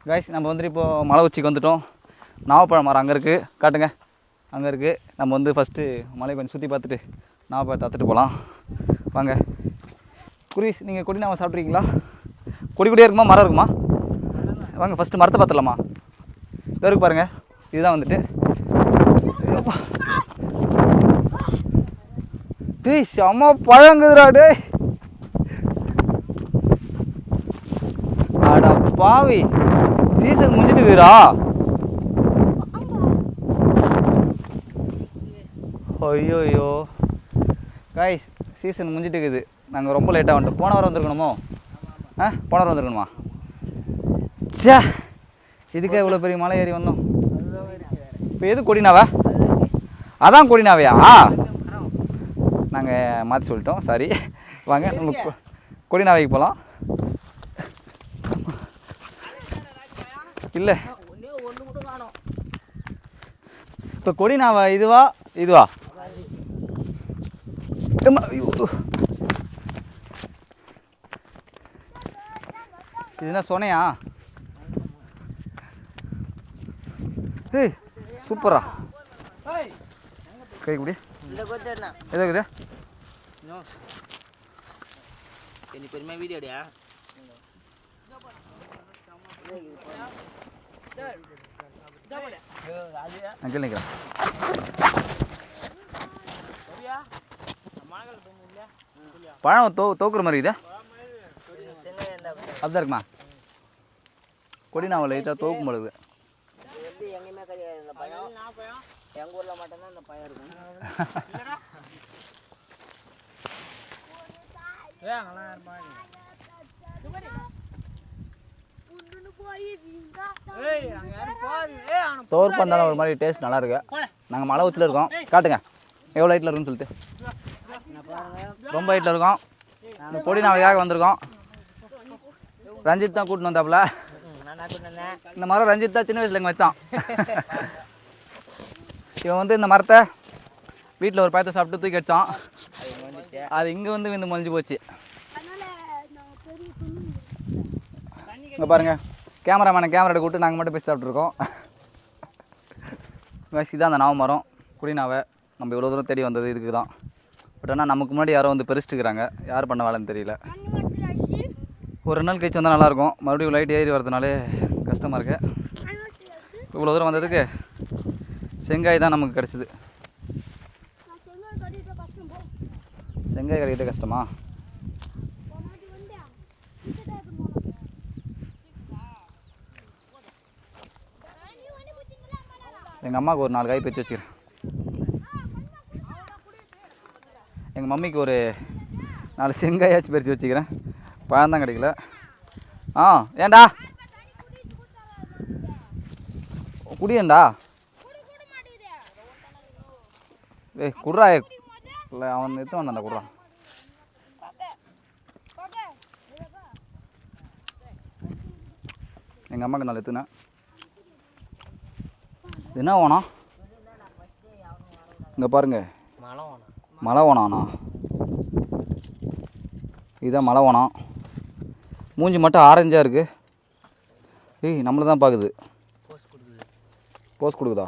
Guys நம்ம வந்துட்டு இப்போது மலை உச்சிக்கு வந்துவிட்டோம். நாவப்பழம் மரம் அங்கே இருக்குது, காட்டுங்க. அங்கே இருக்குது. நம்ம வந்து ஃபஸ்ட்டு மலையை கொஞ்சம் சுற்றி பார்த்துட்டு நாவப்பழத்தை தத்துட்டு போகலாம் வாங்க. குருவிஸ், நீங்கள் கொடி நாவை சாப்பிட்றீங்களா? கொடி கொடியாக இருக்குமா, மரம் இருக்குமா? வாங்க ஃபஸ்ட்டு மரத்தை பார்த்துடலாமா? இருக்கு பாருங்கள், இதுதான் வந்துட்டு. டேய் செம்ம பழங்குதுடா டேய். அடா பாவி, சீசன் முடிஞ்சிட்டு இருக்குடா. ஐயோ கைஸ், சீசன் முடிஞ்சிட்டு இருக்குது. நாங்கள் ரொம்ப லேட்டாக வந்துட்டோம். போன வாரம் வந்துருக்கணுமோ? போன வாரம் வந்துருக்கணுமா? சே, இதுக்கே இவ்வளோ பெரிய மலை ஏறி வந்தோம். இப்போ எது கொடினாவா? அதான் கொடினாவையா? நாங்கள் மாற்றி சொல்லிட்டோம், சாரி. வாங்க நம்ம கொடினாவைக்கு போகலாம். இல்லை இப்போ கொடினாவா இதுவா இதுவா? இது என்ன சொன்னையா? ஏய் சூப்பரா கை குடி. எது இருக்குது? பெருமை வீடியோடியா? அங்கே நிற்கிறேன். பழம் தோக்குற மாதிரி இதா அப்படிதான் இருக்குமா? கொடி நாவல் லைட்டாக தோக்கும் பொழுது எங்கேயுமே கிடையாது இந்த பழம். எங்கள் ஊரில் மட்டும்தான் இந்த பழம் இருக்கும். தோற்பம் தானே ஒரு மாதிரி டேஸ்ட் நல்லா இருக்கு. நாங்கள் மலை உச்சியில் இருக்கோம், காட்டுங்க எவ்வளோ ஹைட்டில் இருக்குன்னு சொல்லிட்டு. ரொம்ப ஹைட்டில் இருக்கோம். கொடி நாவையாக வந்திருக்கோம். ரஞ்சித் தான் கூட்டின்னு வந்தாப்புல. இந்த மரம் ரஞ்சித் தான் சின்ன வயசுல இங்கே வச்சான். இவன் வந்து இந்த மரத்தை வீட்டில் ஒரு பழத்தை சாப்பிட்டு தூக்கி அடித்தான். அது இங்கே வந்து விந்து மொழிஞ்சு போச்சு. இங்கே பாருங்கள், கேமராமேனை கேமரா கூப்பிட்டு நாங்கள் மட்டும் போய் சாப்பிட்ருக்கோம். இதான் அந்த நாவ மரம், குடிநாவை. நம்ம இவ்வளோ தூரம் தேடி வந்தது இதுக்கு தான். பட் ஆனால் நமக்கு முன்னாடி யாரோ வந்து பெருசிட்டுக்கிறாங்க. யார் பண்ண வேலைன்னு தெரியல. ஒரு 2 நாள் கழிச்சு வந்தால் நல்லாயிருக்கும். மறுபடியும் லைட் ஏறி வரதுனாலே கஷ்டமாக இருக்குது. இவ்வளோ தூரம் வந்ததுக்கு செங்காய் தான் நமக்கு கிடச்சிது. செங்காய் கிடைக்கிட்டே கஷ்டமா? எங்கள் அம்மாவுக்கு ஒரு 4 காய் பிரித்து வச்சுக்கிறேன். எங்கள் மம்மிக்கு ஒரு 4 செங்காயாச்சும் பறித்து வச்சுக்கிறேன். பழம் தான் கிடைக்கல. ஏண்டா குடியேண்டா? ஏய் குட்ரா. இல்லை அவன் எடுத்து வந்தான்டா, குட்ரா. எங்கள் அம்மாவுக்கு 4 எடுத்துனேன். இது என்ன ஓணம்? இங்கே பாருங்க, மலை ஓணாண்ணா. இதுதான் மலை ஓணம். மூஞ்சி மட்டும் ஆரஞ்சாக இருக்குது. ஏய் நம்மளை தான் பார்க்குது. போஸ் கொடுக்குதா?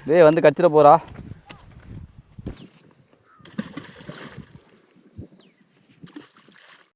டேய் வந்து கச்சிட போகிறா.